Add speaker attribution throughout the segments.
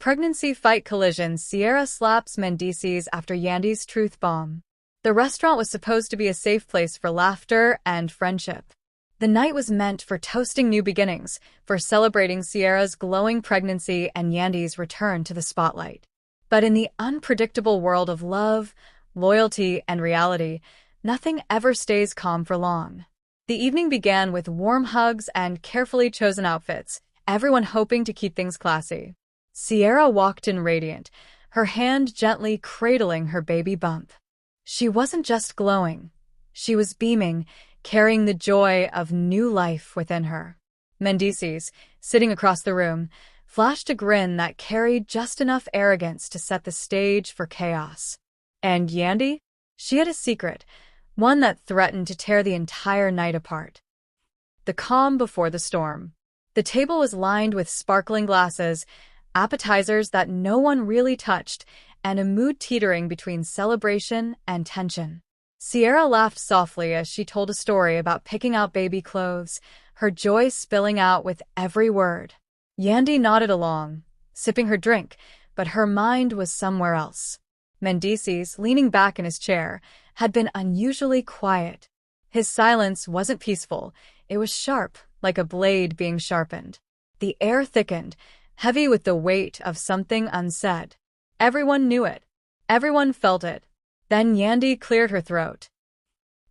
Speaker 1: Pregnancy fight collision. Sierra slaps Mendeecees after Yandy's truth bomb. The restaurant was supposed to be a safe place for laughter and friendship. The night was meant for toasting new beginnings, for celebrating Sierra's glowing pregnancy and Yandy's return to the spotlight. But in the unpredictable world of love, loyalty, and reality, nothing ever stays calm for long. The evening began with warm hugs and carefully chosen outfits, everyone hoping to keep things classy. Sierra walked in radiant, her hand gently cradling her baby bump. She wasn't just glowing. She was beaming, carrying the joy of new life within her. Mendeecees, sitting across the room, flashed a grin that carried just enough arrogance to set the stage for chaos. And Yandy? She had a secret, one that threatened to tear the entire night apart. The calm before the storm. The table was lined with sparkling glasses, appetizers that no one really touched, and a mood teetering between celebration and tension. Sierra laughed softly as she told a story about picking out baby clothes, her joy spilling out with every word. Yandy nodded along, sipping her drink, but her mind was somewhere else. Mendeecees, leaning back in his chair, had been unusually quiet. His silence wasn't peaceful, it was sharp, like a blade being sharpened. The air thickened, heavy with the weight of something unsaid. Everyone knew it. Everyone felt it. Then Yandy cleared her throat.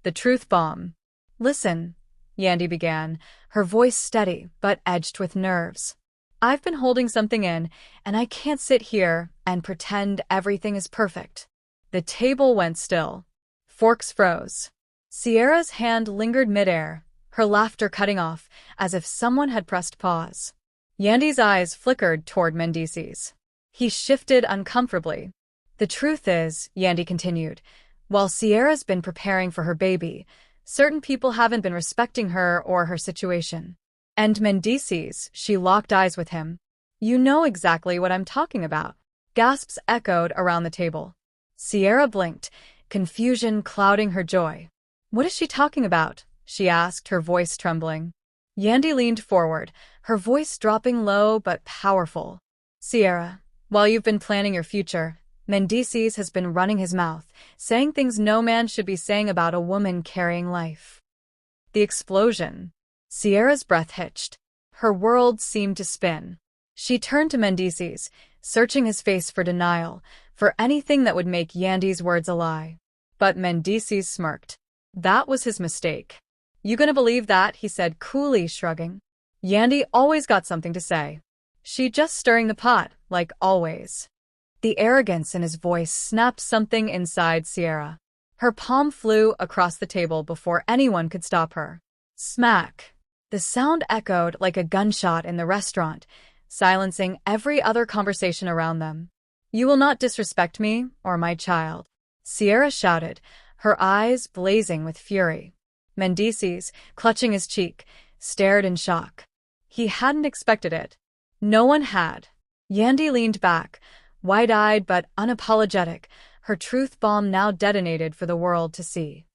Speaker 1: The truth bomb. Listen, Yandy began, her voice steady but edged with nerves. I've been holding something in, and I can't sit here and pretend everything is perfect. The table went still. Forks froze. Sierra's hand lingered midair, her laughter cutting off, as if someone had pressed pause. Yandy's eyes flickered toward Mendeecees. He shifted uncomfortably. The truth is, Yandy continued, while Sierra's been preparing for her baby, certain people haven't been respecting her or her situation. And Mendeecees, she locked eyes with him. You know exactly what I'm talking about. Gasps echoed around the table. Sierra blinked, confusion clouding her joy. What is she talking about? She asked, her voice trembling. Yandy leaned forward, her voice dropping low but powerful. Sierra, while you've been planning your future, Mendeecees has been running his mouth, saying things no man should be saying about a woman carrying life. The explosion. Sierra's breath hitched. Her world seemed to spin. She turned to Mendeecees, searching his face for denial, for anything that would make Yandy's words a lie. But Mendeecees smirked. That was his mistake. You gonna believe that? He said coolly, shrugging. Yandy always got something to say. She just stirring the pot, like always. The arrogance in his voice snapped something inside Sierra. Her palm flew across the table before anyone could stop her. Smack. The sound echoed like a gunshot in the restaurant, silencing every other conversation around them. You will not disrespect me or my child, Sierra shouted, her eyes blazing with fury. Mendeecees, clutching his cheek, stared in shock. He hadn't expected it. No one had. Yandy leaned back, wide-eyed but unapologetic, her truth bomb now detonated for the world to see.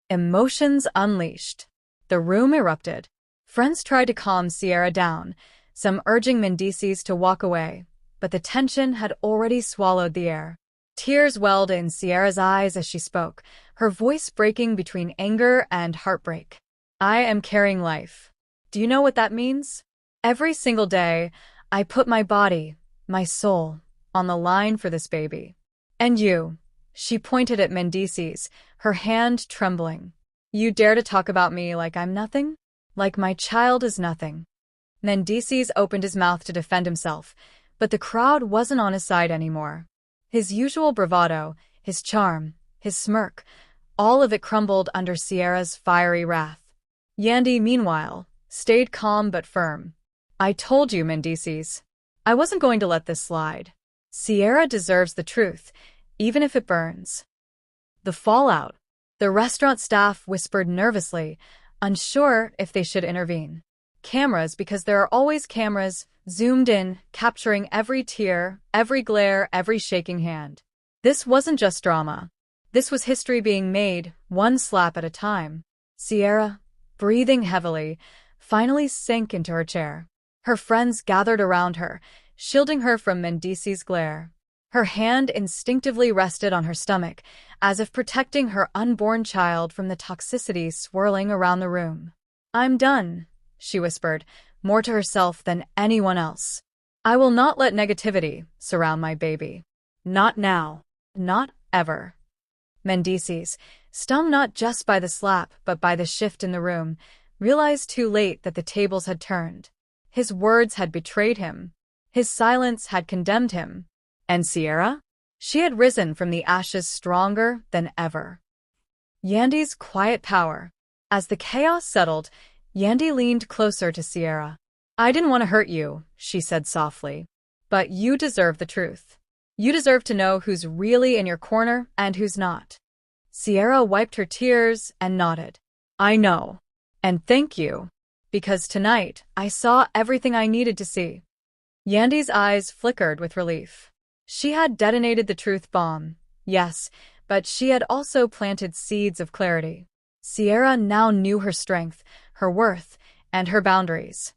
Speaker 1: Emotions unleashed. The room erupted. Friends tried to calm Sierra down, some urging Mendeecees to walk away, but the tension had already swallowed the air. Tears welled in Sierra's eyes as she spoke, her voice breaking between anger and heartbreak. I am carrying life. Do you know what that means? Every single day, I put my body, my soul, on the line for this baby. And you, she pointed at Mendeecees, her hand trembling. You dare to talk about me like I'm nothing? Like my child is nothing. Mendeecees opened his mouth to defend himself, but the crowd wasn't on his side anymore. His usual bravado, his charm, his smirk, all of it crumbled under Sierra's fiery wrath. Yandy, meanwhile, stayed calm but firm. I told you, Mendeecees. I wasn't going to let this slide. Sierra deserves the truth, even if it burns. The fallout. The restaurant staff whispered nervously, unsure if they should intervene. Cameras, because there are always cameras, zoomed in, capturing every tear, every glare, every shaking hand. This wasn't just drama. This was history being made, one slap at a time. Sierra, breathing heavily, finally sank into her chair. Her friends gathered around her, shielding her from Mendeecees' glare. Her hand instinctively rested on her stomach, as if protecting her unborn child from the toxicity swirling around the room. "I'm done," she whispered, more to herself than anyone else. "I will not let negativity surround my baby. Not now. Not ever." Mendeecees, stung not just by the slap but by the shift in the room, realized too late that the tables had turned. His words had betrayed him. His silence had condemned him. And Sierra? She had risen from the ashes stronger than ever. Yandy's quiet power. As the chaos settled, Yandy leaned closer to Sierra. "I didn't want to hurt you," she said softly. "But you deserve the truth. You deserve to know who's really in your corner and who's not." Sierra wiped her tears and nodded. "I know. And thank you. Because tonight, I saw everything I needed to see." Yandy's eyes flickered with relief. She had detonated the truth bomb, yes, but she had also planted seeds of clarity. Sierra now knew her strength, her worth, and her boundaries.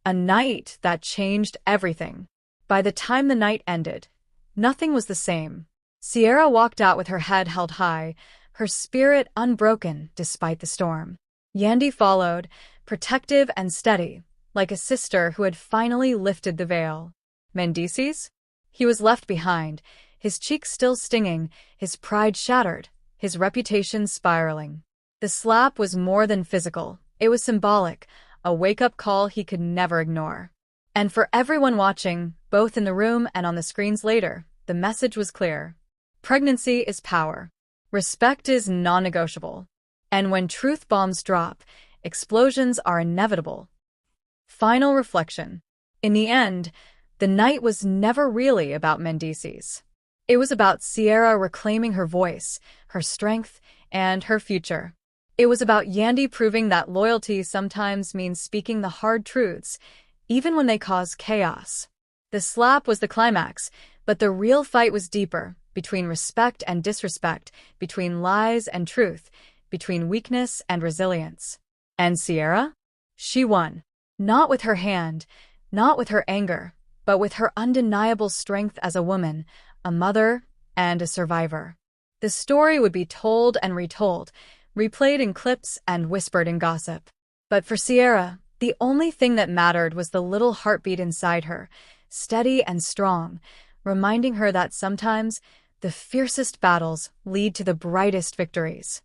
Speaker 1: A night that changed everything. By the time the night ended, nothing was the same. Sierra walked out with her head held high, her spirit unbroken despite the storm. Yandy followed, protective and steady, like a sister who had finally lifted the veil. Mendeecees? He was left behind, his cheeks still stinging, his pride shattered, his reputation spiraling. The slap was more than physical, it was symbolic, a wake-up call he could never ignore. And for everyone watching, both in the room and on the screens later, the message was clear. Pregnancy is power. Respect is non-negotiable. And when truth bombs drop, explosions are inevitable. Final reflection. In the end, the night was never really about Mendeecees. It was about Sierra reclaiming her voice, her strength, and her future. It was about Yandy proving that loyalty sometimes means speaking the hard truths, even when they cause chaos. The slap was the climax, but the real fight was deeper, between respect and disrespect, between lies and truth, between weakness and resilience. And Sierra? She won. Not with her hand, not with her anger, but with her undeniable strength as a woman, a mother, and a survivor. The story would be told and retold, replayed in clips and whispered in gossip. But for Sierra, the only thing that mattered was the little heartbeat inside her, steady and strong, reminding her that sometimes the fiercest battles lead to the brightest victories.